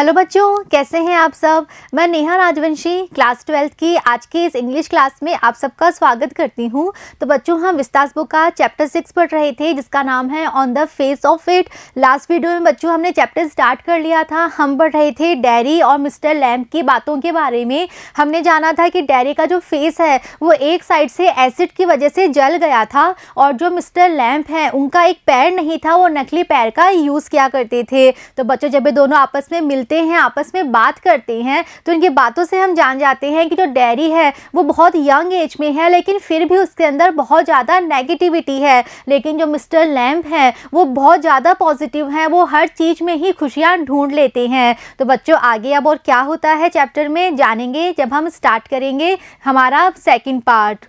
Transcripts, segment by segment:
Hello बच्चों, कैसे हैं आप सब। मैं नेहा राजवंशी क्लास 12th की आज की इस इंग्लिश क्लास में आप सबका स्वागत करती हूं। तो बच्चों, हम विस्तास बुक का चैप्टर 6 पढ़ रहे थे जिसका नाम है on the face of it. Last video में बच्चों हमने चैप्टर स्टार्ट कर लिया था। हम पढ़ रहे थे डैरी और मिस्टर लैम्प की बातों के बारे में। हमने जाना था कि डैरी का जो फेस है वो एक साइड से एसिड की वजह से जल गया था और जो मिस्टर लैम्प है उनका एक पैर नहीं था, वो नकली पैर का यूज़ किया करते थे। तो बच्चों, जब ये दोनों आपस में मिलते हैं, आपस में बात करते हैं, तो इनकी बातों से हम जान जाते हैं कि जो डैरी है वो बहुत यंग एज में है, लेकिन फिर भी उसके अंदर बहुत ज़्यादा नेगेटिविटी है। लेकिन जो मिस्टर लैम्प है वो बहुत ज़्यादा पॉजिटिव हैं, वो हर चीज़ में ही खुशियाँ ढूंढ लेते हैं। तो बच्चों, आगे अब और क्या होता है चैप्टर में जानेंगे जब हम स्टार्ट करेंगे हमारा second part.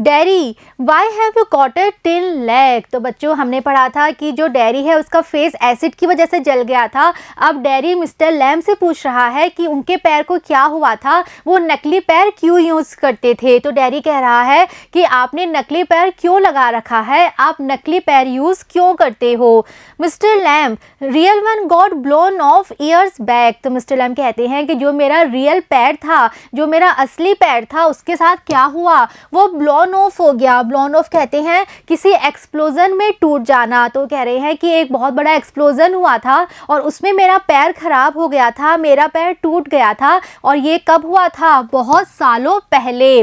Dairy, why have you caught a tin leg. तो बच्चों, हमने पढ़ा था कि जो डैरी है उसका फेस एसिड की वजह से जल गया था। अब डैरी मिस्टर लैम्प से पूछ रहा है कि उनके पैर को क्या हुआ था, वो नकली पैर क्यों यूज़ करते थे। तो डैरी कह रहा है कि आपने नकली पैर क्यों लगा रखा है, आप नकली पैर यूज़ क्यों करते हो। Mister lamp, real one got blown of years back. तो मिस्टर लैम्प कहते हैं कि जो मेरा रियल पैर था, जो मेरा असली पैर था, उसके साथ क्या हुआ, वो ब्लोन ऑफ हो गया। ब्लोन ऑफ कहते हैं किसी एक्सप्लोजन में टूट जाना। तो कह रहे हैं कि एक बहुत बड़ा एक्सप्लोजन हुआ था और उसमें मेरा पैर खराब हो गया था, मेरा पैर टूट गया था। और ये कब हुआ था, बहुत सालों पहले।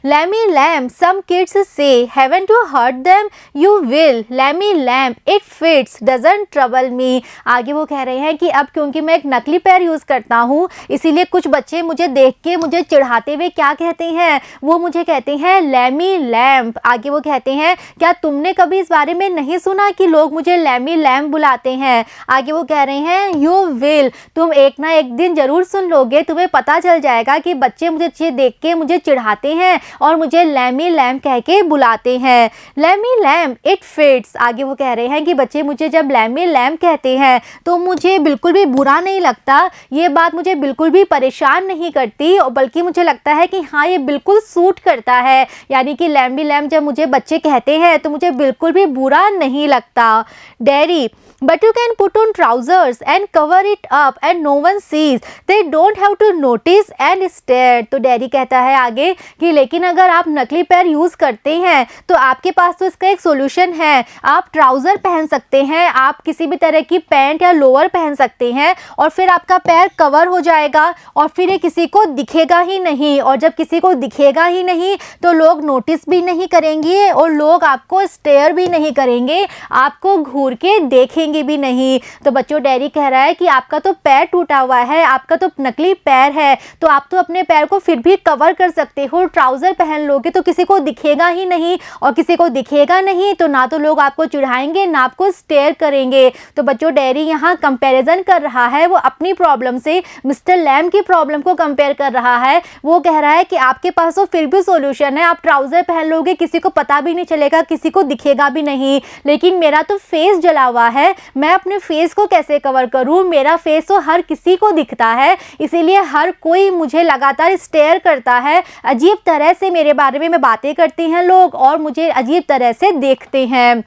Lamey Lamb, some kids say haven't you heard them, you will. Lamey Lamb, it fits doesn't trouble me. आगे वो कह रहे हैं कि अब क्योंकि मैं एक नकली पैर यूज़ करता हूँ, इसीलिए कुछ बच्चे मुझे देख के मुझे चिढ़ाते हुए क्या कहते हैं, वो मुझे कहते हैं लैमी लैम्प। आगे वो कहते हैं, क्या तुमने कभी इस बारे में नहीं सुना कि लोग मुझे लैमी लैम्प बुलाते हैं। आगे वो कह रहे हैं यू विल, तुम एक ना एक दिन जरूर सुन लोगे, तुम्हें पता चल जाएगा कि बच्चे मुझे देख के मुझे चिढ़ाते हैं और मुझे लैमी लैम्प कह के बुलाते हैं। Lammy Lamb, it fits. आगे वो कह रहे हैं कि बच्चे मुझे जब लैमी लैम्प कहते हैं तो मुझे बिल्कुल भी बुरा नहीं लगता, ये बात मुझे बिल्कुल भी परेशान नहीं करती, और बल्कि मुझे लगता है कि हाँ, ये बिल्कुल सूट करता है। यानी कि लैम्बी लैम्प जब मुझे बच्चे कहते हैं तो मुझे बिल्कुल भी बुरा नहीं लगता। Dairy, but you can put on trousers and cover it up and no one sees, they don't have to notice and stare। तो डैरी कहता है आगे कि लेकिन अगर आप नकली पैर यूज़ करते हैं तो आपके पास तो इसका एक सोल्यूशन है। आप ट्राउज़र पहन सकते हैं, आप किसी भी तरह की पैंट या लोअर पहन सकते हैं और फिर आपका पैर कवर हो जाएगा और फिर ये किसी को दिखेगा ही नहीं। और जब किसी को दिखेगा ही नहीं तो लोग नोटिस भी नहीं करेंगे और लोग आपको स्टेयर भी नहीं करेंगे, आपको घूर के देखेंगे भी नहीं। तो बच्चों, डैरी कह रहा है कि आपका तो पैर टूटा हुआ है, आपका तो नकली पैर है, तो आप तो अपने पैर को फिर भी कवर कर सकते हो। ट्राउज़र पहन लोगे तो किसी को दिखेगा ही नहीं, और किसी को दिखेगा नहीं तो ना तो लोग आपको चिढ़ाएंगे ना आपको स्टेयर करेंगे। तो बच्चों, डैरी यहाँ कंपैरिजन कर रहा है, वो अपनी प्रॉब्लम से मिस्टर लैम्प की प्रॉब्लम को कंपेयर कर रहा है। वो कह रहा है कि आपके पास तो फिर भी सोल्यूशन है, आप ट्राउज़र पहन लोगे, किसी को पता भी नहीं चलेगा, किसी को दिखेगा भी नहीं, लेकिन मेरा तो फेस जला हुआ है, मैं अपने फेस को कैसे कवर करूं, मेरा फेस तो हर किसी को दिखता है, इसीलिए हर कोई मुझे लगातार स्टेयर करता है, अजीब तरह से मेरे बारे में बातें करते हैं लोग और मुझे अजीब तरह से देखते हैं।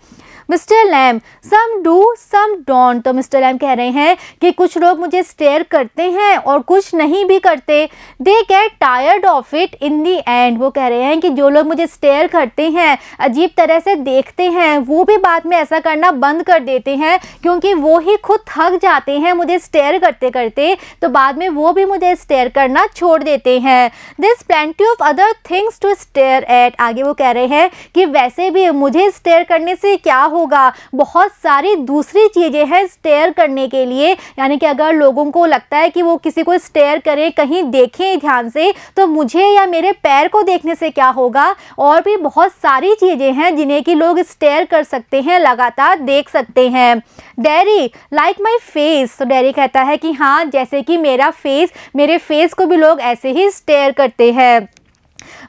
Mister Lamb, some do some don't. तो मिस्टर लैम्प कह रहे हैं कि कुछ लोग मुझे स्टेयर करते हैं और कुछ नहीं भी करते। They get tired of it in the and. वो कह रहे हैं कि जो लोग मुझे स्टेयर करते हैं, अजीब तरह से देखते हैं, वो भी बाद में ऐसा करना बंद कर देते हैं, क्योंकि वो ही खुद थक जाते हैं मुझे स्टेयर करते करते, तो बाद में वो भी मुझे स्टेयर करना छोड़ देते हैं। This plenty of other things to stare at. आगे वो कह रहे हैं कि वैसे भी मुझे स्टेयर करने से क्या होगा, बहुत सारी दूसरी चीज़ें हैं स्टेयर करने के लिए। यानी कि अगर लोगों को लगता है कि वो किसी को स्टेयर करें, कहीं देखें ध्यान से, तो मुझे या मेरे पैर को देखने से क्या होगा। और भी बहुत सारी चीज़ें हैं जिन्हें कि लोग स्टेयर कर सकते हैं, लगातार देख सकते हैं। Dairy, like my face. तो डैरी कहता है कि हाँ, जैसे कि मेरा फेस, मेरे फेस को भी लोग ऐसे ही स्टेयर करते हैं।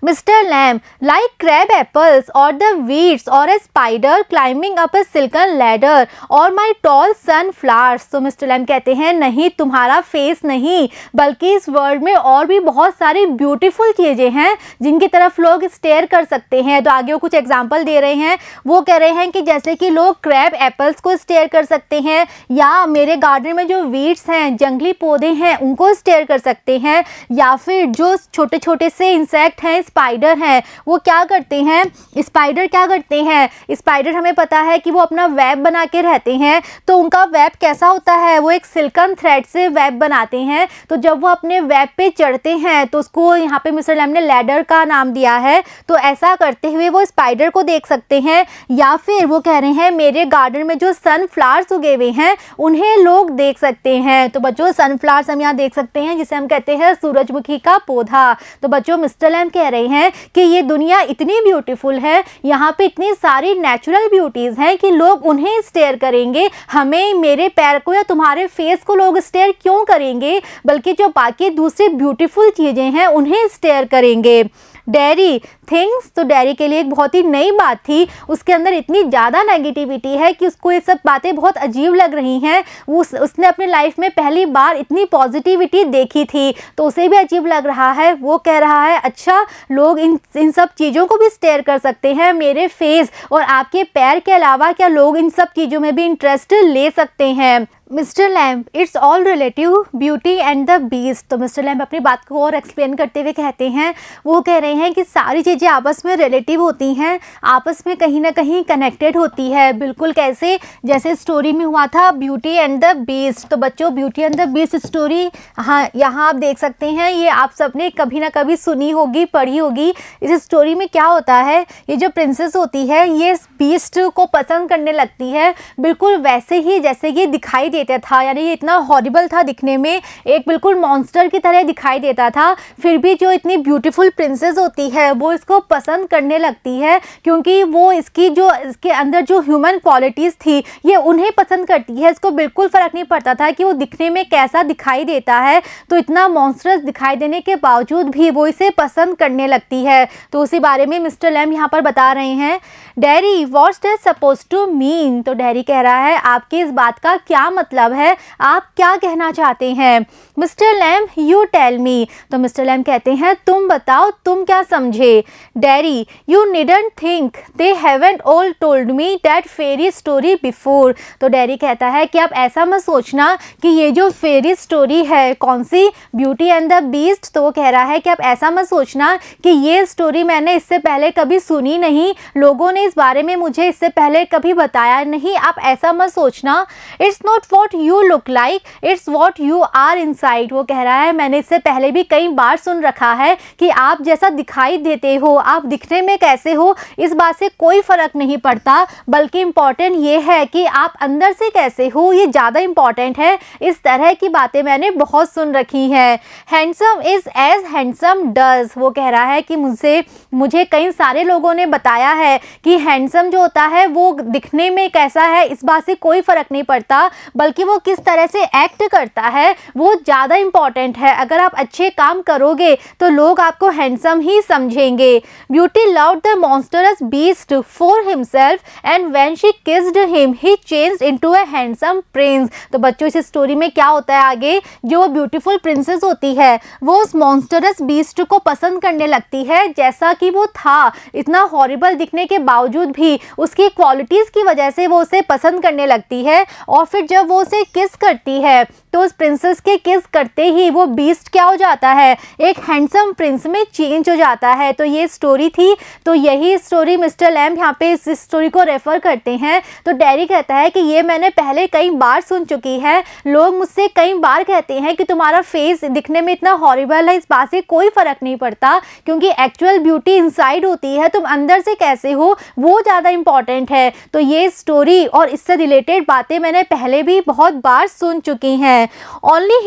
Mister Lamb, like crab apples और द वीड्स और a spider climbing up a silken ladder और माई टॉल सनफ्लावर्स। तो मिस्टर लैम कहते हैं नहीं, तुम्हारा फेस नहीं, बल्कि इस वर्ल्ड में और भी बहुत सारी ब्यूटीफुल चीज़ें हैं जिनकी तरफ लोग स्टेयर कर सकते हैं। तो आगे वो कुछ एग्जाम्पल दे रहे हैं। वो कह रहे हैं कि जैसे कि लोग क्रैब एप्पल्स को स्टेयर कर सकते हैं, या मेरे गार्डन में जो वीड्स हैं, जंगली पौधे हैं, उनको स्टेयर कर सकते हैं, या फिर जो छोटे छोटे से इंसेक्ट हैं, स्पाइडर हैं, वो क्या करते हैं, स्पाइडर क्या करते हैं, स्पाइडर हमें पता है कि वो अपना वेब बना के रहते हैं। तो उनका वेब कैसा होता है, वो एक सिल्कन थ्रेड से वेब बनाते हैं। तो जब वो अपने वेब पे चढ़ते हैं तो उसको यहाँ पे मिस्टर लैम ने लैडर का नाम दिया है। तो ऐसा करते हुए वो स्पाइडर को देख सकते हैं, या फिर वो कह रहे हैं मेरे गार्डन में जो सनफ्लावर्स उगे हुए हैं उन्हें लोग देख सकते हैं। तो बच्चों सनफ्लावर्स हम यहाँ देख सकते हैं, जिसे हम कहते हैं सूरजमुखी का पौधा। तो बच्चों मिस्टर लैम कह रहे हैं कि ये दुनिया इतनी ब्यूटीफुल है, यहाँ पे इतनी सारी नेचुरल ब्यूटीज़ हैं कि लोग उन्हें स्टेयर करेंगे। हमें, मेरे पैर को या तुम्हारे फेस को लोग स्टेयर क्यों करेंगे, बल्कि जो बाकी दूसरी ब्यूटीफुल चीज़ें हैं उन्हें स्टेयर करेंगे। डेयरी थिंग्स, तो डेयरी के लिए एक बहुत ही नई बात थी। उसके अंदर इतनी ज़्यादा नेगेटिविटी है कि उसको ये सब बातें बहुत अजीब लग रही हैं। उसने अपने लाइफ में पहली बार इतनी पॉजिटिविटी देखी थी, तो उसे भी अजीब लग रहा है। वो कह रहा है अच्छा, लोग इन सब चीज़ों को भी स्टेयर कर सकते हैं, मेरे फेस और आपके पैर के अलावा क्या लोग इन सब चीज़ों में भी इंटरेस्ट ले सकते हैं। Mister lamp, it's all relative beauty and the beast. तो मिस्टर लैम्प अपनी बात को और एक्सप्लेन करते हुए कहते हैं, वो कह रहे हैं कि सारी चीज़ें आपस में रिलेटिव होती हैं, आपस में कहीं ना कहीं कनेक्टेड होती है। बिल्कुल कैसे, जैसे स्टोरी में हुआ था ब्यूटी एंड द बीस्ट। तो बच्चों BUT and the beast story, हाँ यहाँ आप देख सकते हैं, ये आप सबने कभी ना कभी सुनी होगी, पढ़ी होगी। इस स्टोरी में क्या होता है, ये जो प्रिंसेस होती है ये बीस्ट को पसंद करने लगती है, बिल्कुल वैसे ही जैसे ये दिखाई देता था। यानी ये इतना हॉरिबल था दिखने में, एक बिल्कुल मॉन्स्टर की तरह दिखाई देता था। फिर भी जो इतनी ब्यूटीफुल प्रिंसेस होती है वो इसको पसंद करने लगती है, क्योंकि वो इसके अंदर जो ह्यूमन क्वालिटीज़ थी ये उन्हें पसंद करती है। इसको बिल्कुल फ़र्क नहीं पड़ता था कि वो दिखने में कैसा दिखाई देता है, तो इतना मॉन्स्टरस दिखाई देने के बावजूद भी वो इसे पसंद करने लगती है। तो उसी बारे में मिस्टर लैम यहाँ पर बता रहे हैं। Derry, what's that suppose to mean. तो डैरी कह रहा है आपकी इस बात का क्या मतलब है, आप क्या कहना चाहते हैं। Mister Lamb, you tell me. तो मिस्टर लैम कहते हैं तुम बताओ, तुम क्या समझे। Derry, you needn't think they haven't all told me that fairy story before. तो डैरी कहता है कि आप ऐसा मत सोचना कि ये जो फेरी स्टोरी है, कौन सी, ब्यूटी एंड द बीस्ट। तो वो कह रहा है कि आप ऐसा मत सोचना कि ये स्टोरी मैंने इससे पहले कभी सुनी नहीं, लोगों ने इस बारे में मुझे इससे पहले कभी बताया नहीं, आप ऐसा मत सोचना। It's not what you look like, it's what you are inside. वो कह रहा है मैंने इससे पहले भी कई बार सुन रखा है कि आप जैसा दिखाई देते हो, आप दिखने में कैसे हो, इस बात से कोई फर्क नहीं पड़ता, बल्कि इम्पॉर्टेंट ये है कि आप अंदर से कैसे हो, ये ज़्यादा इम्पॉर्टेंट है। इस तरह की बातें मैंने बहुत सुन रखी हैं। Handsome is as handsome does. वो कह रहा है कि मुझे कई सारे लोगों ने बताया है कि हैंडसम जो होता है वो दिखने में कैसा है, इस बात से कोई फ़र्क नहीं पड़ता, बल्कि वो किस तरह से एक्ट करता है वो ज़्यादा इम्पॉर्टेंट है। अगर आप अच्छे काम करोगे तो लोग आपको हैंडसम ही समझेंगे। Beauty loved the monstrous beast for himself and when she kissed him he changed into a handsome Prince. तो बच्चों इस स्टोरी में क्या होता है आगे, जो ब्यूटीफुल प्रिंसेस होती है वो उस मॉन्स्टरस बीस्ट को पसंद करने लगती है जैसा कि वो था। इतना हॉरिबल दिखने के बावजूद भी उसकी क्वालिटीज़ की वजह से वो उसे पसंद करने लगती है। और फिर जब वो उसे किस करती है तो उस प्रिंसेस के किस करते ही वो बीस्ट क्या हो जाता है, एक हैंडसम प्रिंस में चेंज हो जाता है। तो ये स्टोरी थी, तो यही स्टोरी मिस्टर लैम्प यहाँ पे इस स्टोरी को रेफ़र करते हैं। तो डैरी कहता है कि ये मैंने पहले कई बार सुन चुकी है, लोग मुझसे कई बार कहते हैं कि तुम्हारा फेस दिखने में इतना हॉरिबल है, इस बात से कोई फ़र्क नहीं पड़ता, क्योंकि एक्चुअल ब्यूटी इनसाइड होती है, तुम अंदर से कैसे हो वो ज़्यादा इंपॉर्टेंट है। तो ये स्टोरी और इससे रिलेटेड बातें मैंने पहले भी बहुत बार सुन चुकी हैं। Only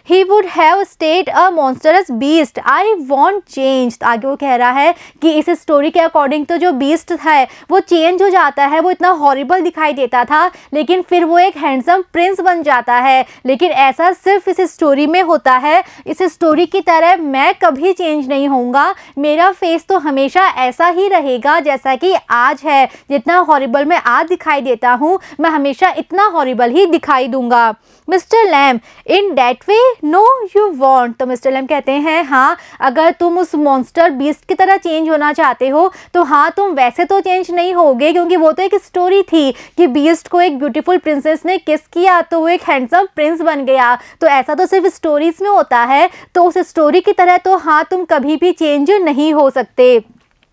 he would have stayed a monstrous beast, I want change. आगे वो कह रहा है कि इस स्टोरी के अकॉर्डिंग तो जो बीस्ट है वो चेंज हो जाता है, वो इतना हॉरिबल दिखाई देता था लेकिन फिर वो एक हैंडसम प्रिंस बन जाता है। लेकिन ऐसा सिर्फ इस स्टोरी में होता है। इस स्टोरी की तरह मैं कभी चेंज नहीं होऊंगा, मेरा फेस तो हमेशा ऐसा ही रहेगा जैसा कि आज है। जितना हॉरिबल मैं आज दिखाई देता हूँ मैं हमेशा इतना हॉरिबल ही दिखाई दूंगा। Mister Lamb, in that way no you won't. तो मिस्टर लैम कहते हैं हाँ, अगर तुम उस मॉन्स्टर बीस्ट की तरह चेंज होना चाहते हो तो हाँ, तुम वैसे तो चेंज नहीं होगे, क्योंकि वो तो एक स्टोरी थी कि बीस्ट को एक ब्यूटीफुल प्रिंसेस ने किस किया तो वो एक हैंडसम प्रिंस बन गया। तो ऐसा तो सिर्फ स्टोरीज में होता है, तो उस स्टोरी की तरह तो हाँ, तुम कभी भी चेंज नहीं हो सकते।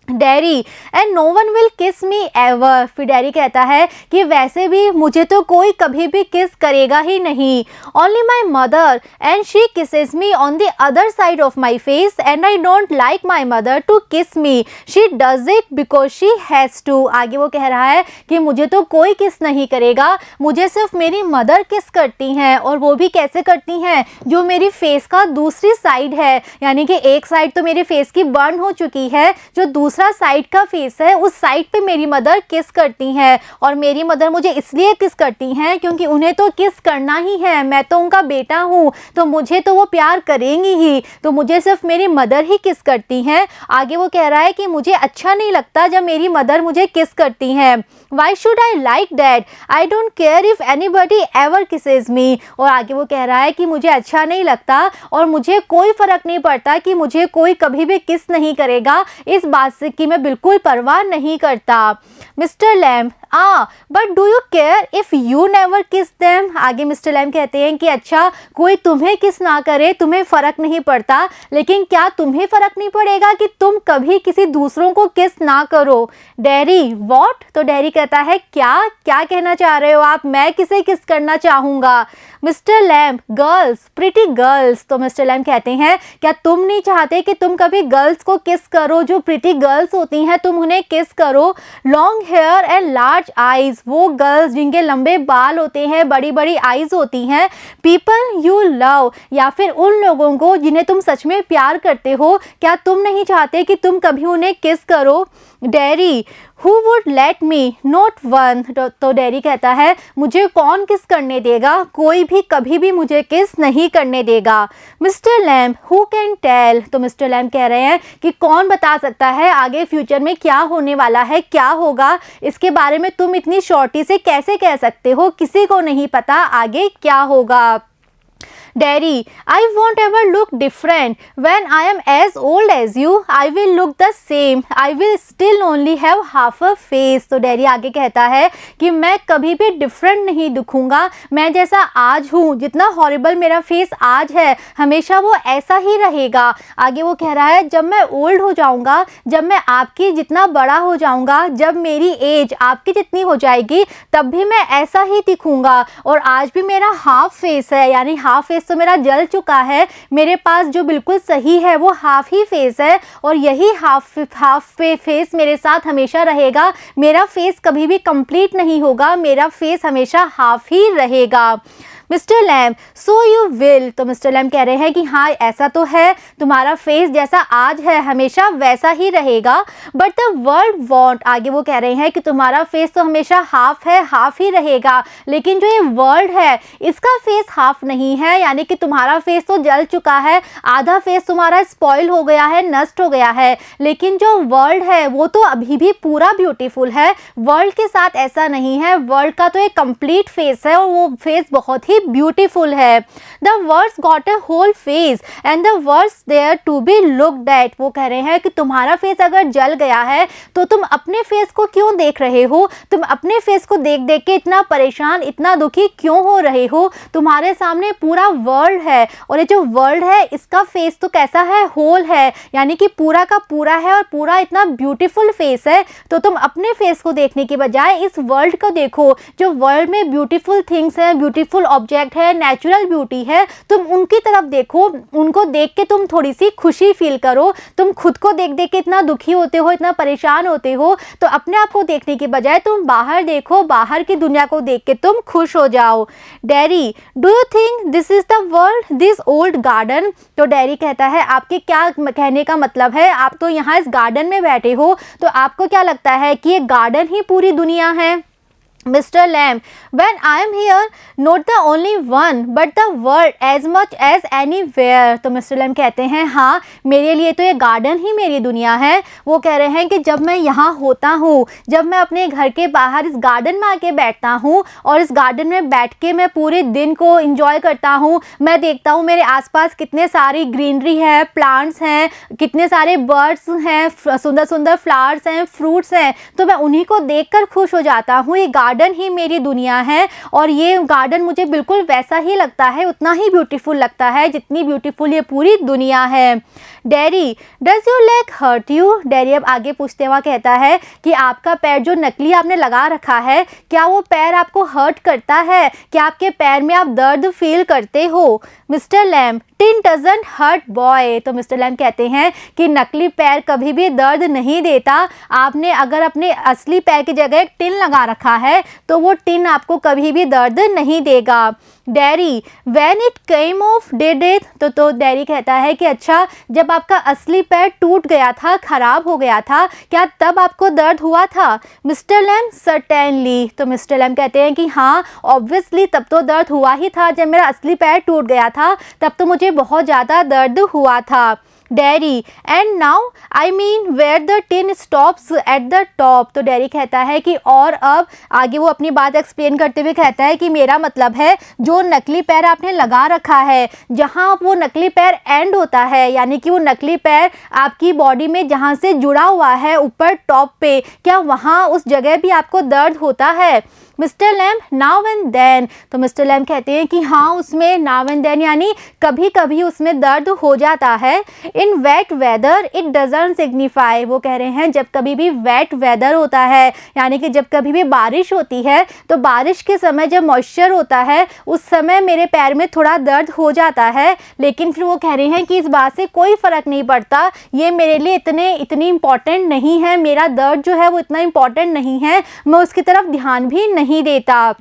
Derry, and no one will kiss me ever. फिर डैरी कहता है कि वैसे भी मुझे तो कोई कभी भी किस करेगा ही नहीं। Only my mother and she kisses me on the other side of my face and I don't like my mother to kiss me, she does it because she has to. आगे वो कह रहा है कि मुझे तो कोई किस नहीं करेगा, मुझे सिर्फ मेरी मदर किस करती हैं, और वो भी कैसे करती हैं, जो मेरी फेस का दूसरी साइड है। यानी कि एक साइड तो मेरे फेस की बर्न हो चुकी है, जो दूसरा साइड का फेस है उस साइड पे मेरी मदर किस करती हैं। और मेरी मदर मुझे इसलिए किस करती हैं क्योंकि उन्हें तो किस करना ही है, मैं तो उनका बेटा हूँ, तो मुझे तो वो प्यार करेंगी ही, तो मुझे सिर्फ मेरी मदर ही किस करती हैं। आगे वो कह रहा है कि मुझे अच्छा नहीं लगता जब मेरी मदर मुझे किस करती हैं। Why should I like that, I don't care if anybody ever kisses me. और आगे वो कह रहा है कि मुझे अच्छा नहीं लगता और मुझे कोई फ़र्क नहीं पड़ता कि मुझे कोई कभी भी किस नहीं करेगा, इस बात से कि मैं बिल्कुल परवाह नहीं करता। Mister Lamb, but do you care if you never kiss them. आगे मिस्टर लैम कहते हैं कि अच्छा, कोई तुम्हें किस ना करे तुम्हें फ़र्क नहीं पड़ता, लेकिन क्या तुम्हें फ़र्क नहीं पड़ेगा कि तुम कभी किसी दूसरों को किस ना करो। Dairy, what. तो डैरी कहता है क्या क्या कहना चाह रहे हो आप, मैं किसे किस करना चाहूँगा। Mister Lamb, girls, pretty girls. तो मिस्टर लैम कहते हैं क्या तुम नहीं चाहते कि तुम कभी गर्ल्स को किस करो, जो प्रिटी गर्ल्स होती हैं तुम उन्हें किस करो। Long hair and large eyes, वो गर्ल्स जिनके लंबे बाल होते हैं, बड़ी बड़ी आइज होती हैं। पीपल यू लव, या फिर उन लोगों को जिन्हें तुम सच में प्यार करते हो, क्या तुम नहीं चाहते कि तुम कभी उन्हें किस करो। Dairy, who would let me, not one. तो डैरी कहता है मुझे कौन किस करने देगा, कोई भी कभी भी मुझे किस नहीं करने देगा। Mister Lamb, who can tell. तो मिस्टर लैम कह रहे हैं कि कौन बता सकता है आगे फ्यूचर में क्या होने वाला है, क्या होगा, इसके बारे में तुम इतनी शॉर्टी से कैसे कह सकते हो, किसी को नहीं पता आगे क्या होगा। Daddy, I won't ever look different. When I am as old as you, I will look the same. I will still only have half a face. तो डैडी आगे कहता है कि मैं कभी भी डिफरेंट नहीं दिखूंगा, मैं जैसा आज हूँ, जितना हॉरिबल मेरा फेस आज है हमेशा वो ऐसा ही रहेगा। आगे वो कह रहा है जब मैं ओल्ड हो जाऊँगा, जब मैं आपकी जितना बड़ा हो जाऊँगा, जब मेरी एज आपकी जितनी हो जाएगी, तब भी मैं ऐसा ही दिखूंगा। और आज भी मेरा हाफ फेस है, यानी हाफ फेस तो मेरा जल चुका है, मेरे पास जो बिल्कुल सही है वो हाफ ही फेस है, और यही हाफ फेस मेरे साथ हमेशा रहेगा। मेरा फेस कभी भी कंप्लीट नहीं होगा, मेरा फेस हमेशा हाफ ही रहेगा। Mister Lamb, so you will. तो मिस्टर लैम कह रहे हैं कि हाँ ऐसा तो है, तुम्हारा फेस जैसा आज है हमेशा वैसा ही रहेगा। बट द वर्ल्ड वॉन्ट, आगे वो कह रहे हैं कि तुम्हारा फेस तो हमेशा हाफ है, हाफ ही रहेगा, लेकिन जो ये वर्ल्ड है इसका फेस हाफ नहीं है, यानी कि तुम्हारा फेस तो जल चुका है, आधा फेस तुम्हारा स्पॉइल हो गया है, नष्ट हो गया है, लेकिन जो वर्ल्ड है वो तो अभी भी पूरा ब्यूटीफुल है। वर्ल्ड के साथ ऐसा नहीं है, वर्ल्ड का तो एक कंप्लीट फेस है और वो फेस बहुत ही ब्यूटीफुल है। The words got a whole face and the words there to be looked at. वो कह रहे हैं कि तुम्हारा फेस अगर जल गया है तो तुम अपने फेस को क्यों देख रहे हो, तुम अपने फेस को देख देख के इतना परेशान, इतना दुखी क्यों हो रहे हो। तुम्हारे सामने पूरा वर्ल्ड है, और ये जो वर्ल्ड है इसका फेस तो कैसा है, होल है, यानी कि पूरा का पूरा है और पूरा इतना ब्यूटीफुल फेस है। तो तुम अपने फेस को देखने के बजाय इस वर्ल्ड को देखो, जो वर्ल्ड में ब्यूटीफुल थिंग्स हैं, ब्यूटीफुल ऑब्जेक्ट ऑब्जेक्ट है, नेचुरल ब्यूटी है, तुम उनकी तरफ देखो, उनको देख के तुम थोड़ी सी खुशी फील करो। तुम खुद को देख देख के इतना दुखी होते हो, इतना परेशान होते हो, तो अपने आप को देखने के बजाय तुम बाहर देखो, बाहर की दुनिया को देख के तुम खुश हो जाओ। Dairy, do you think this is the world, this old garden? तो डैरी कहता है आपके क्या कहने का मतलब है, आप तो यहाँ इस गार्डन में बैठे हो, तो आपको क्या लगता है कि ये गार्डन ही पूरी दुनिया है? Mr. Lamb, when I am here, not the only one, but the world as much as anywhere. तो मिस्टर लैम्ब कहते हैं हाँ, मेरे लिए तो ये गार्डन ही मेरी दुनिया है। वो कह रहे हैं कि जब मैं यहाँ होता हूँ, जब मैं अपने घर के बाहर इस गार्डन में आके बैठता हूँ और इस गार्डन में बैठ के मैं पूरे दिन को इंजॉय करता हूँ, मैं देखता हूँ मेरे आसपास कितने सारी ग्रीनरी है, प्लांट्स हैं, कितने सारे बर्ड्स हैं, सुंदर सुंदर फ्लावर्स हैं, फ्रूट्स हैं, तो मैं उन्हीं को देखकर खुश हो जाता हूँ। ये गार्डन ही मेरी दुनिया है और ये गार्डन मुझे बिल्कुल वैसा ही लगता है, उतना ही ब्यूटीफुल लगता है जितनी ब्यूटीफुल ये पूरी दुनिया है। Derry, does your leg hurt you? Derry अब आगे पूछते हुआ कहता है कि आपका पैर जो नकली आपने लगा रखा है, क्या वो पैर आपको हर्ट करता है? क्या आपके पैर में आप दर्द फील करते हो? Mister Lamb, tin doesn't hurt boy. तो मिस्टर लैम्ब कहते हैं कि नकली पैर कभी भी दर्द नहीं देता। आपने अगर अपने असली पैर की जगह एक टिन लगा रखा है तो वो टिन आपको कभी भी दर्द नहीं देगा। Dairy, when it came of did it? तो डैरी कहता है कि अच्छा, जब आपका असली पैर टूट गया था, खराब हो गया था, क्या तब आपको दर्द हुआ था? Mister lamb, certainly. तो मिस्टर लैम्ब कहते हैं कि हाँ, ऑब्वियसली तब तो दर्द हुआ ही था, जब मेरा असली पैर टूट गया था तब तो मुझे बहुत ज़्यादा दर्द हुआ था। Derry, and now I mean where the tin stops at the top? तो डैरी कहता है कि और अब आगे वो अपनी बात एक्सप्लेन करते हुए कहता है कि मेरा मतलब है जो नकली पैर आपने लगा रखा है, जहाँ वो नकली पैर एंड होता है, यानी कि वो नकली पैर आपकी बॉडी में जहाँ से जुड़ा हुआ है ऊपर टॉप पे, क्या वहाँ उस जगह भी आपको दर्द होता है? Mister Lamb, now and then. तो मिस्टर लैम्ब कहते हैं कि हाँ, उसमें नाउ एंड देन यानी कभी कभी उसमें दर्द हो जाता है। In wet weather it doesn't signify. वो कह रहे हैं जब कभी भी वेट वेदर होता है, यानी कि जब कभी भी बारिश होती है, तो बारिश के समय जब मॉइस्चर होता है उस समय मेरे पैर में थोड़ा दर्द हो जाता है, लेकिन फिर वो कह रहे हैं कि इस बात से कोई फ़र्क नहीं पड़ता, ये मेरे लिए इतनी इम्पॉर्टेंट नहीं है, मेरा दर्द जो है वो इतना इम्पॉर्टेंट नहीं है, मैं उसकी तरफ ध्यान भी नहीं देता।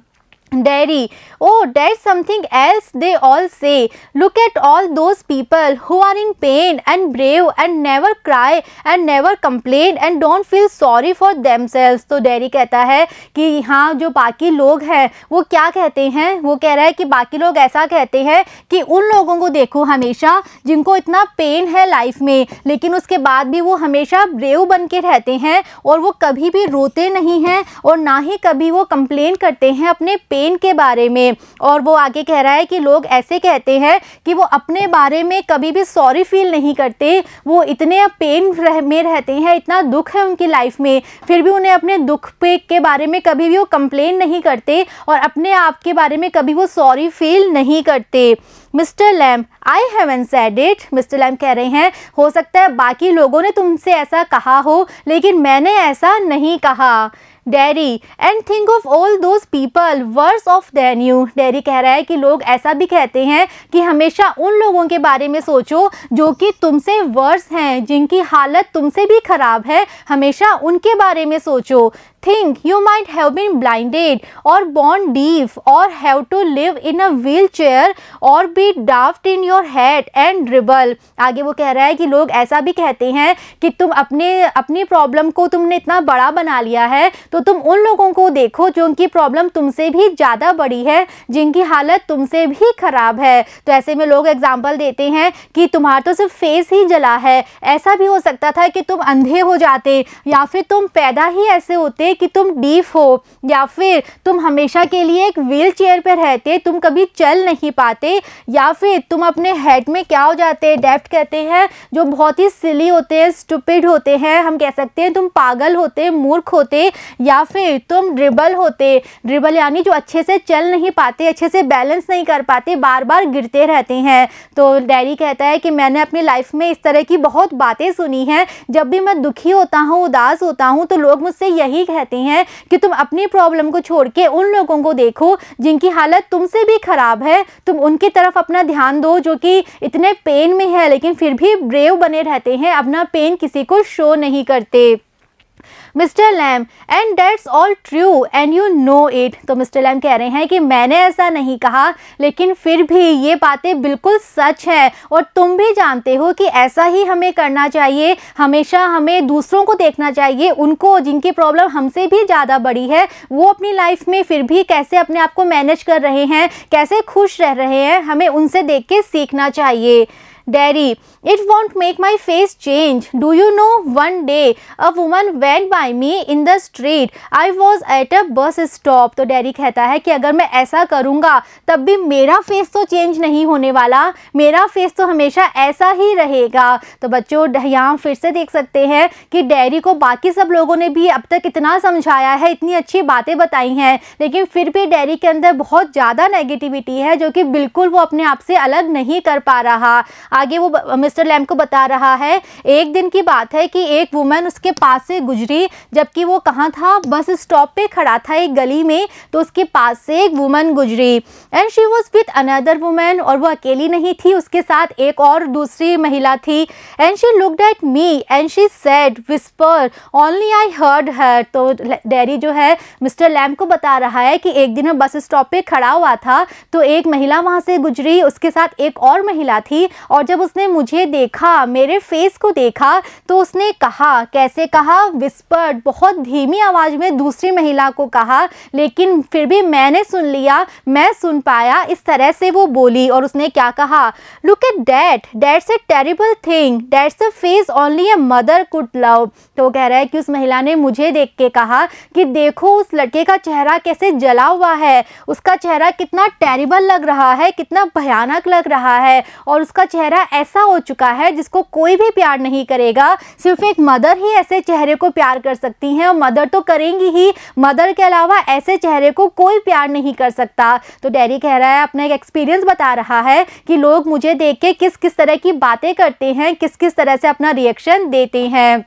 Dairy, oh, that's something else they all say. Look at all those people who are in pain and brave and never cry and never complain and don't feel sorry for themselves. तो Derry कहता है कि हाँ, जो बाकी लोग हैं वो क्या कहते हैं, वो कह रहा है कि बाकी लोग ऐसा कहते हैं कि उन लोगों को देखो हमेशा जिनको इतना पेन है लाइफ में, लेकिन उसके बाद भी वो हमेशा ब्रेव बन के रहते हैं और वो कभी भी रोते नहीं हैं और ना ही कभी वो कंप्लेन करते हैं अपने पेन के बारे में। और वो आगे कह रहा है कि लोग ऐसे कहते हैं कि वो अपने बारे में कभी भी सॉरी फील नहीं करते, वो इतने पेन में रहते हैं, इतना दुख है उनकी लाइफ में, फिर भी उन्हें अपने दुख पे के बारे में कभी भी वो कंप्लेन नहीं करते और अपने आप के बारे में कभी वो सॉरी फील नहीं करते। Mister lamb, I haven't said it. Mister Lamb कह रहे हैं हो सकता है बाकी लोगों ने तुमसे ऐसा कहा हो, लेकिन मैंने ऐसा नहीं कहा। Derry, and think of all those people worse off than you. Derry कह रहा है कि लोग ऐसा भी कहते हैं कि हमेशा उन लोगों के बारे में सोचो जो कि तुमसे वर्स हैं, जिनकी हालत तुमसे भी खराब है, हमेशा उनके बारे में सोचो। Think you might have been blinded or born deaf or have to live in a wheelchair or be daft in your head and dribble। आगे वो कह रहा है कि लोग ऐसा भी कहते हैं कि तुम अपनी प्रॉब्लम को तुमने इतना बड़ा बना लिया है, तो तुम उन लोगों को देखो जो उनकी प्रॉब्लम तुमसे भी ज़्यादा बड़ी है, जिनकी हालत तुमसे भी ख़राब है। तो ऐसे में लोग एग्जाम्पल देते हैं कि तुम्हारा तो सिर्फ फेस ही जला है, ऐसा भी हो सकता था कि तुम अंधे हो जाते, या फिर तुम पैदा ही ऐसे होते कि तुम डीफ हो, या फिर तुम हमेशा के लिए एक व्हील चेयर पर रहते, तुम कभी चल नहीं पाते, या फिर तुम अपने हेड में क्या हो जाते, डेफ्ट कहते हैं, जो बहुत ही सिली होते हैं, स्टूपिड होते हैं, हम कह सकते हैं तुम पागल होते, मूर्ख होते, या फिर तुम ड्रिबल होते। ड्रिबल यानी जो अच्छे से चल नहीं पाते, अच्छे से बैलेंस नहीं कर पाते, बार बार गिरते रहते हैं। तो डैडी कहता है कि मैंने अपनी लाइफ में इस तरह की बहुत बातें सुनी हैं, जब भी मैं दुखी होता हूँ, उदास होता हूँ, तो लोग मुझसे यही कहते कहते हैं कि तुम अपनी प्रॉब्लम को छोड़ के उन लोगों को देखो जिनकी हालत तुमसे भी खराब है, तुम उनकी तरफ अपना ध्यान दो जो कि इतने पेन में है लेकिन फिर भी ब्रेव बने रहते हैं, अपना पेन किसी को शो नहीं करते। Mister Lamb, and that's all true and you know it. तो मिस्टर लैम कह रहे हैं कि मैंने ऐसा नहीं कहा, लेकिन फिर भी ये बातें बिल्कुल सच है और तुम भी जानते हो कि ऐसा ही हमें करना चाहिए। हमेशा हमें दूसरों को देखना चाहिए, उनको जिनकी प्रॉब्लम हमसे भी ज़्यादा बड़ी है, वो अपनी लाइफ में फिर भी कैसे अपने आप को मैनेज कर रहे हैं, कैसे खुश रह रहे हैं, हमें उनसे देख के सीखना चाहिए। Daddy, it won't make my face change. Do you know, one day a woman went by me in the street. I was at a bus stop. तो डैडी कहता है कि अगर मैं ऐसा करूँगा तब भी मेरा फेस तो चेंज नहीं होने वाला, मेरा फेस तो हमेशा ऐसा ही रहेगा। तो बच्चों यहाँ फिर से देख सकते हैं कि डैडी को बाकी सब लोगों ने भी अब तक इतना समझाया है, इतनी अच्छी बातें बताई हैं, लेकिन फिर भी डैडी के अंदर बहुत ज़्यादा नेगेटिविटी है जो कि बिल्कुल वो अपने आप से अलग नहीं कर पा रहा। आगे वो मिस्टर लैम को बता रहा है, एक दिन की बात है कि एक वुमन उसके पास से गुजरी, जबकि वो कहाँ था, बस स्टॉप पे खड़ा था एक गली में, तो उसके पास से एक वुमन गुजरी and she was with another woman, और वो अकेली नहीं थी, उसके साथ एक और दूसरी महिला थी। And she looked at me and she said whisper only I heard हर। तो डैडी जो है मिस्टर लैम को बता रहा है कि एक दिन बस स्टॉप पे खड़ा हुआ था तो एक महिला वहाँ से गुजरी, उसके साथ एक और महिला थी, और जब उसने मुझे देखा, मेरे फेस को देखा, तो उसने कहा, कैसे कहा, विस्पर्ड, बहुत धीमी आवाज में दूसरी महिला को कहा, लेकिन फिर भी मैंने सुन लिया, मैं सुन पाया, इस तरह से वो बोली। और उसने क्या कहा, look at that, that's a terrible thing, that's a face only a mother could love. तो कह रहा है कि उस महिला ने मुझे देख के कहा कि देखो उस लड़के का चेहरा कैसे जला हुआ है, उसका चेहरा कितना टेरिबल लग रहा है, कितना भयानक लग रहा है, और उसका चेहरा ऐसा हो चुका है जिसको कोई भी प्यार नहीं करेगा, सिर्फ एक मदर ही ऐसे चेहरे को प्यार कर सकती हैं, और मदर तो करेंगी ही, मदर के अलावा ऐसे चेहरे को कोई प्यार नहीं कर सकता। तो डैडी कह रहा है, अपना एक एक्सपीरियंस बता रहा है कि लोग मुझे देख के किस किस तरह की बातें करते हैं, किस किस तरह से अपना रिएक्शन देते हैं।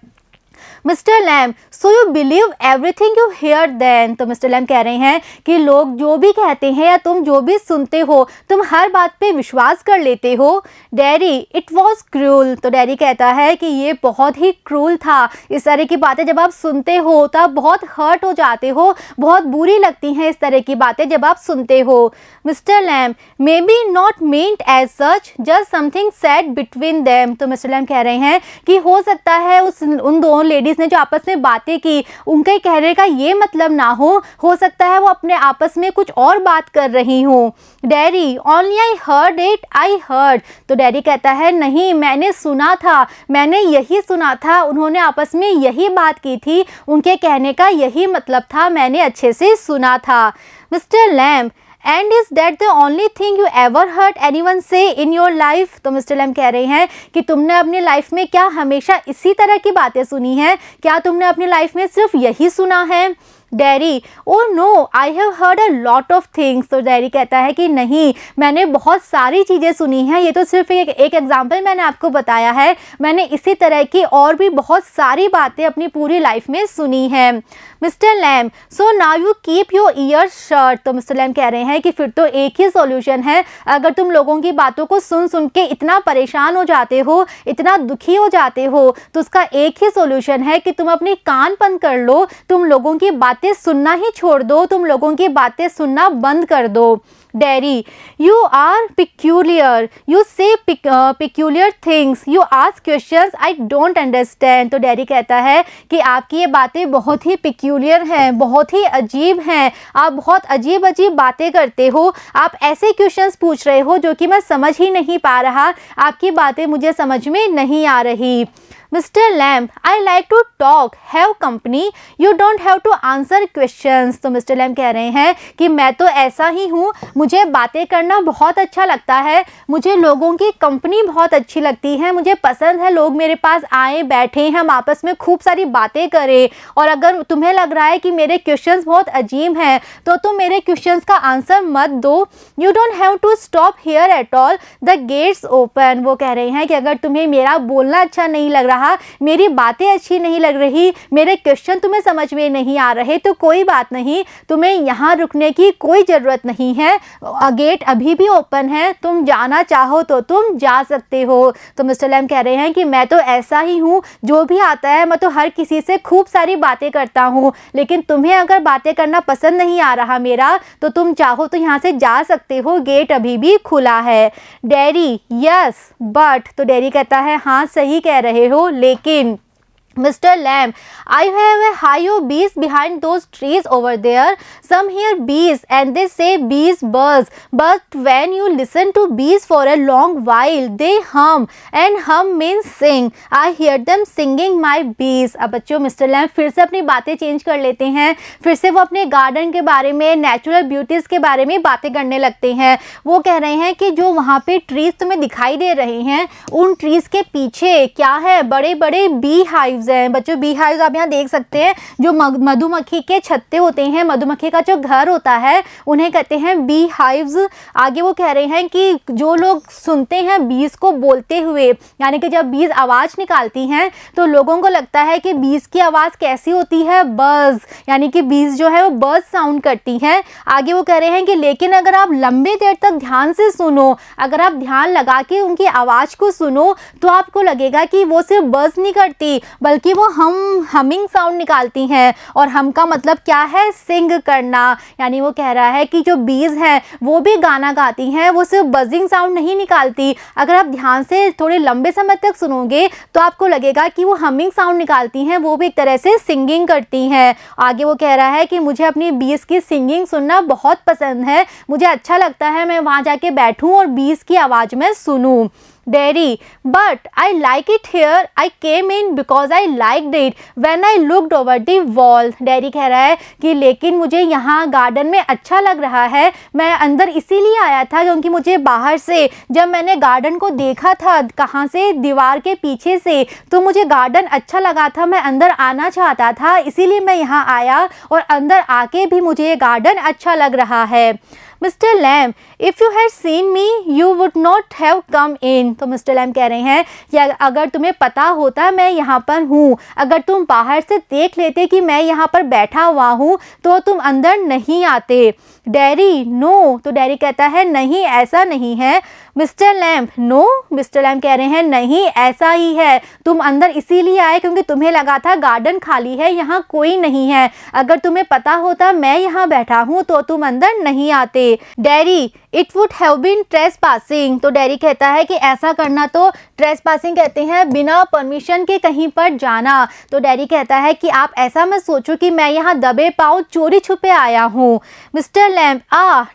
Mister Lamb, so you believe everything you hear then. तो मिस्टर लैम कह रहे हैं कि लोग जो भी कहते हैं या तुम जो भी सुनते हो, तुम हर बात पे विश्वास कर लेते हो। Daddy, it was cruel. तो डैडी कहता है कि ये बहुत ही क्रूल था, इस तरह की बातें जब आप सुनते हो तो आप बहुत हर्ट हो जाते हो, बहुत बुरी लगती हैं इस तरह की बातें जब आप सुनते हो। Mister Lamb, maybe not meant as such, just something said between them. तो मिस्टर लैम कह रहे हैं कि हो सकता है उन दोनों लेडीज ने जो आपस में बातें की, उनके कहने का ये मतलब ना हो सकता है वो अपने आपस में कुछ और बात कर रही हो। Daddy, only I heard it, I heard. तो डैडी कहता है, नहीं, मैंने सुना था, मैंने यही सुना था, उन्होंने आपस में यही बात की थी, उनके कहने का यही मतलब था, मैंने अच्छे से सुना था। Mister Lamb, and is that the only thing you ever heard anyone say in your life. तो मिस्टर लैम कह रहे हैं कि तुमने अपनी लाइफ में क्या हमेशा इसी तरह की बातें सुनी हैं, क्या तुमने अपनी लाइफ में सिर्फ यही सुना है। Daddy, oh no, I have heard a lot of things. तो डैडी कहता है कि नहीं, मैंने बहुत सारी चीज़ें सुनी हैं, ये तो सिर्फ एक एग्जाम्पल मैंने आपको बताया है, मैंने इसी तरह की और भी बहुत सारी बातें अपनी पूरी लाइफ में सुनी हैं। Mister Lamb, so now you keep your ears shut. तो मिस्टर लैम कह रहे हैं कि फिर तो एक ही सॉल्यूशन है, अगर तुम लोगों की बातों को सुन सुन के इतना परेशान हो जाते हो, इतना दुखी हो जाते हो, तो उसका एक ही सॉल्यूशन है कि तुम अपने कान बंद कर लो, तुम लोगों की बातें सुनना ही छोड़ दो, तुम लोगों की बातें सुनना बंद कर दो। Daddy, you are peculiar, you say peculiar things, you ask questions I don't understand. तो डैडी कहता है कि आपकी ये बातें बहुत ही पिक्यूलियर हैं, बहुत ही अजीब हैं, आप बहुत अजीब अजीब बातें करते हो, आप ऐसे क्वेश्चंस पूछ रहे हो जो कि मैं समझ ही नहीं पा रहा, आपकी बातें मुझे समझ में नहीं आ रही। Mister Lamb, I like to talk, have company, you don't have to answer questions. तो मिस्टर लैम कह रहे हैं कि मैं तो ऐसा ही हूँ, मुझे बातें करना बहुत अच्छा लगता है, मुझे लोगों की कंपनी बहुत अच्छी लगती है, मुझे पसंद है लोग मेरे पास आए, बैठे, हम आपस में खूब सारी बातें करें, और अगर तुम्हें लग रहा है कि मेरे क्वेश्चंस बहुत अजीब हैं तो तुम मेरे क्वेश्चंस का आंसर मत दो। You don't have to stop here at all, the gate's open. वो कह रहे हैं कि अगर तुम्हें मेरा बोलना अच्छा नहीं लग रहा रहा, मेरी बातें अच्छी नहीं लग रही, मेरे क्वेश्चन तुम्हें समझ में नहीं आ रहे, तो कोई बात नहीं, तुम्हें यहाँ रुकने की कोई ज़रूरत नहीं है, गेट अभी भी ओपन है, तुम जाना चाहो तो तुम जा सकते हो। तो मिस्टर लैम कह रहे हैं कि मैं तो ऐसा ही हूँ, जो भी आता है मैं तो हर किसी से खूब सारी बातें करता हूँ, लेकिन तुम्हें अगर बातें करना पसंद नहीं आ रहा मेरा, तो तुम चाहो तो यहाँ से जा सकते हो, गेट अभी भी खुला है। डैडी यस बट, तो डैडी कहता है हाँ सही कह रहे हो, लेकिन Mr. Lamb, I have a hive of bees behind those trees over there. Some hear bees and they say bees buzz. But when you listen to bees for a long while, they hum. And hum means sing. I hear them singing my bees. अब बच्चों mister lamb फिर से अपनी बातें change कर लेते हैं, फिर से वो अपने गार्डन के बारे में, नेचुरल ब्यूटीज़ के बारे में बातें करने लगते हैं। वो कह रहे हैं कि जो वहाँ पे ट्रीज़ तुम्हें दिखाई दे रहे हैं, उन ट्रीज़ के पीछे क्या है, बड़े बड़े बी हाइव्स हैं। बच्चों बी हाइव्स आप यहाँ देख सकते हैं, जो मधुमक्खी के छत्ते होते हैं, मधुमक्खी का जो घर होता है, उन्हें कहते हैं बी हाइव्स। आगे वो कह रहे हैं कि जो लोग सुनते हैं बीज को बोलते हुए, यानी कि जब बीज आवाज़ निकालती हैं तो लोगों को लगता है कि बीज की आवाज़ कैसी होती है, बज़, यानी कि बीज जो है वो बज़ साउंड करती हैं। आगे वो कह रहे हैं कि लेकिन अगर आप लंबे देर तक ध्यान से सुनो, अगर आप ध्यान लगा के उनकी आवाज़ को सुनो, तो आपको लगेगा कि वो सिर्फ बज़ नहीं करती, बल्कि वो हमिंग साउंड निकालती हैं। और हम का मतलब क्या है, सिंग करना, यानी वो कह रहा है कि जो बीज हैं वो भी गाना गाती हैं, वो सिर्फ बजिंग साउंड नहीं निकालती। अगर आप ध्यान से थोड़े लंबे समय तक सुनोगे तो आपको लगेगा कि वो हमिंग साउंड निकालती हैं, वो भी एक तरह से सिंगिंग करती हैं। आगे वो कह रहा है कि मुझे अपनी बीज की सिंगिंग सुनना बहुत पसंद है, मुझे अच्छा लगता है मैं वहाँ जाके बैठूँ और बीज की आवाज़ में सुनूँ। Daddy, but I like it here. I came in because I liked it when I looked over the wall. Daddy कह रहा है कि लेकिन मुझे यहाँ गार्डन में अच्छा लग रहा है, मैं अंदर इसीलिए आया था क्योंकि मुझे बाहर से जब मैंने गार्डन को देखा था, कहाँ से, दीवार के पीछे से, तो मुझे गार्डन अच्छा लगा था, मैं अंदर आना चाहता था, इसीलिए मैं यहाँ आया और अंदर आके भी मुझे ये गार्डन अच्छा लग रहा है। Mister Lamb, if you had seen me you would not have come in. तो मिस्टर लैम्ब कह रहे हैं कि अगर तुम्हें पता होता मैं यहाँ पर हूँ, अगर तुम बाहर से देख लेते कि मैं यहाँ पर बैठा हुआ हूँ, तो तुम अंदर नहीं आते। डैडी नो, तो डैडी कहता है नहीं ऐसा नहीं है। Mister Lamb no, Mister Lamb कह रहे हैं नहीं ऐसा ही है, तुम अंदर इसीलिए आए क्योंकि तुम्हें लगा था गार्डन खाली है, यहाँ कोई नहीं है, अगर तुम्हें पता होता मैं यहाँ बैठा हूँ तो तुम अंदर नहीं आते। Daddy it would have been trespassing. तो डैडी कहता है कि ऐसा करना तो ट्रेसपासिंग कहते हैं, बिना परमिशन के कहीं पर जाना। तो डैडी कहता है कि आप ऐसा मत सोचो कि मैं यहाँ दबे पाँव चोरी छुपे आया हूँ। Mister Lamb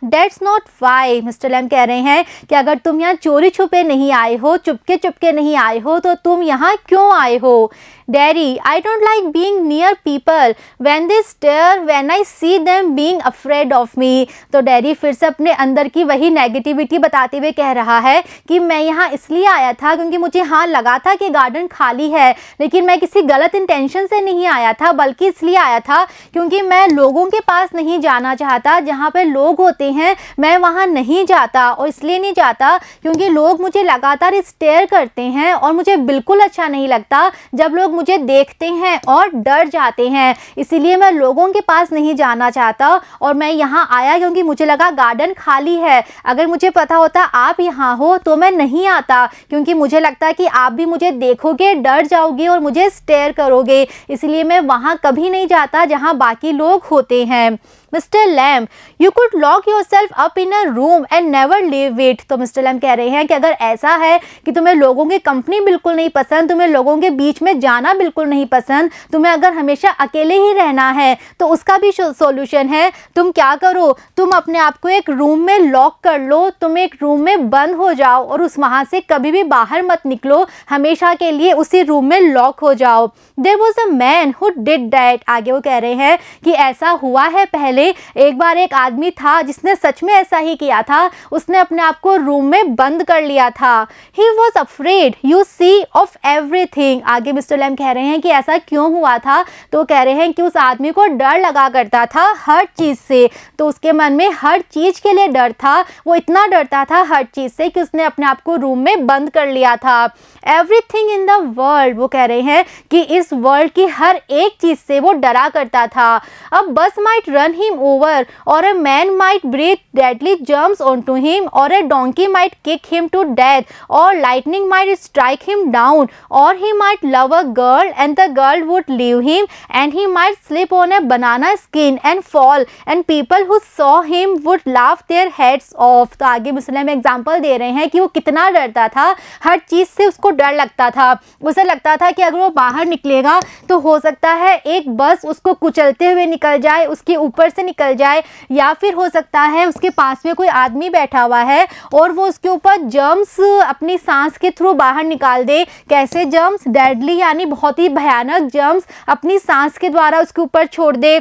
that's not why. Mister Lamb कह रहे हैं कि अगर तुम यहाँ चोरी छुपे नहीं आए हो, चुपके चुपके नहीं आए हो, तो तुम यहाँ क्यों आए हो। Daddy I don't like being near people when they stare when I see them being afraid of me. तो डैडी फिर से अपने अंदर की वही नेगेटिविटी बताते हुए कह रहा है कि मैं यहाँ इसलिए आया था क्योंकि मुझे हाँ लगा था कि गार्डन खाली है, लेकिन मैं किसी गलत इंटेंशन से नहीं आया था, बल्कि इसलिए आया था क्योंकि मैं लोगों के पास नहीं जाना चाहता, जहाँ पे लोग होते हैं मैं वहाँ नहीं जाता। और इसलिए नहीं जाता क्योंकि लोग मुझे लगातार स्टेयर करते हैं और मुझे बिल्कुल अच्छा नहीं लगता जब लोग मुझे देखते हैं और डर जाते हैं, इसीलिए मैं लोगों के पास नहीं जाना चाहता और मैं यहाँ आया क्योंकि मुझे लगा गार्डन खाली है। अगर मुझे पता होता आप यहाँ हो तो मैं नहीं आता, क्योंकि मुझे लगता कि आप भी मुझे देखोगे, डर जाओगे और मुझे स्टेयर करोगे, इसलिए मैं वहाँ कभी नहीं जाता जहाँ बाकी लोग होते हैं। Mister lamb you could lock your self up in a room and never leave it. तो मिस्टर लैम्ब कह रहे हैं कि अगर ऐसा है कि तुम्हें लोगों की कंपनी बिल्कुल नहीं पसंद, तुम्हें लोगों के बीच में जाना बिल्कुल नहीं पसंद, तुम्हें अगर हमेशा अकेले ही रहना है, तो उसका भी सॉल्यूशन है। तुम क्या करो, तुम अपने आप को एक रूम में लॉक कर लो, तुम एक रूम में बंद हो जाओ और वहाँ से कभी भी बाहर मत निकलो, हमेशा के लिए उसी रूम में लॉक हो जाओ। There was a man who did that. आगे वो कह रहे हैं कि ऐसा हुआ है पहले, पहले एक बार एक आदमी था जिसने सच में ऐसा ही किया था, उसने अपने आप को रूम में बंद कर लिया था। He was afraid, you see, of everything। आगे मिस्टर लैम कह रहे हैं कि ऐसा क्यों हुआ था, तो कह रहे हैं कि उस आदमी को डर लगा करता था हर चीज़ से, तो उसके मन में हर चीज़ के लिए डर था। वो इतना डरता था हर चीज़ से कि उसने अपने आप को रूम में बंद कर लिया था। एवरीथिंग इन द वर्ल्ड, वो कह रहे हैं कि इस वर्ल्ड की हर एक चीज़ से वो डरा करता था। अब बस माइट रन हिम ओवर, और a man might breathe deadly jumps onto him, और a donkey might kick him to death, और lightning might strike him down, और he might love a girl and the girl would leave him, and he might slip on a banana skin and fall, and people who saw him would laugh their heads off. तो आगे मुस्लिम example दे रहे हैं कि वो कितना डरता था, हर चीज़ से उसको डर लगता था। उसे लगता था कि अगर वो बाहर निकलेगा तो हो सकता है एक बस उसको कुचलते हुए निकल जाए, उसके ऊपर से निकल जाए, या फिर हो सकता है उसके पास में कोई आदमी बैठा हुआ है और वो उसके ऊपर जर्म्स अपनी सांस के थ्रू बाहर निकाल दे। कैसे जर्म्स? डेडली, यानी बहुत ही भयानक जर्म्स अपनी सांस के द्वारा उसके ऊपर छोड़ दे।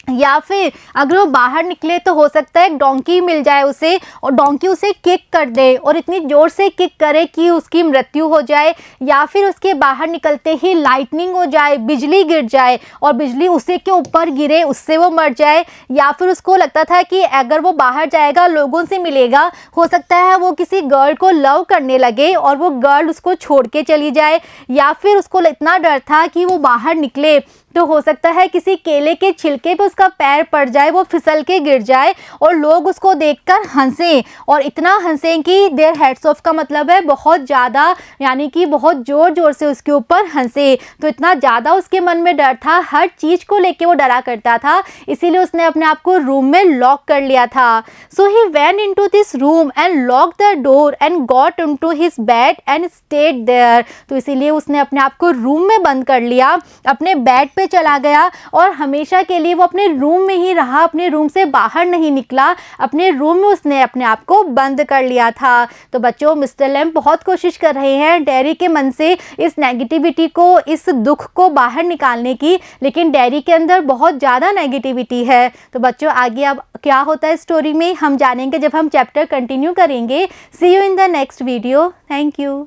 या फिर अगर वो बाहर निकले तो हो सकता है एक डोंकी मिल जाए उसे, और डोंकी उसे किक कर दे और इतनी ज़ोर से किक करे कि उसकी मृत्यु हो जाए, या फिर उसके बाहर निकलते ही लाइटनिंग हो जाए, बिजली गिर जाए और बिजली उसे के ऊपर गिरे, उससे वो मर जाए। या फिर उसको लगता था कि अगर वो बाहर जाएगा लोगों से मिलेगा, हो सकता है वो किसी गर्ल को लव करने लगे और वो गर्ल उसको छोड़ के चली जाए। या फिर उसको इतना डर था कि वो बाहर निकले तो हो सकता है किसी केले के छिलके पे उसका पैर पड़ जाए, वो फिसल के गिर जाए और लोग उसको देखकर हंसें, और इतना हंसें कि देयर हेड्स ऑफ का मतलब है बहुत ज़्यादा, यानी कि बहुत ज़ोर ज़ोर से उसके ऊपर हंसे। तो इतना ज़्यादा उसके मन में डर था, हर चीज़ को लेके वो डरा करता था, इसीलिए उसने अपने आप को रूम में लॉक कर लिया था। So he went into this room and lock the door and got into his bed and stayed there. तो इसीलिए उसने अपने आप को रूम में बंद कर लिया, अपने बेड पे चला गया और हमेशा के लिए वो अपने रूम में ही रहा, अपने रूम से बाहर नहीं निकला, अपने रूम में उसने अपने आप को बंद कर लिया था। तो बच्चों, मिस्टर लैम बहुत कोशिश कर रहे हैं डेरी के मन से इस नेगेटिविटी को, इस दुख को बाहर निकालने की, लेकिन डेरी के अंदर बहुत ज़्यादा नेगेटिविटी है। तो बच्चों, आगे अब क्या होता है स्टोरी में हम जानेंगे जब हम चैप्टर कंटिन्यू करेंगे। See you in the next video. Thank you.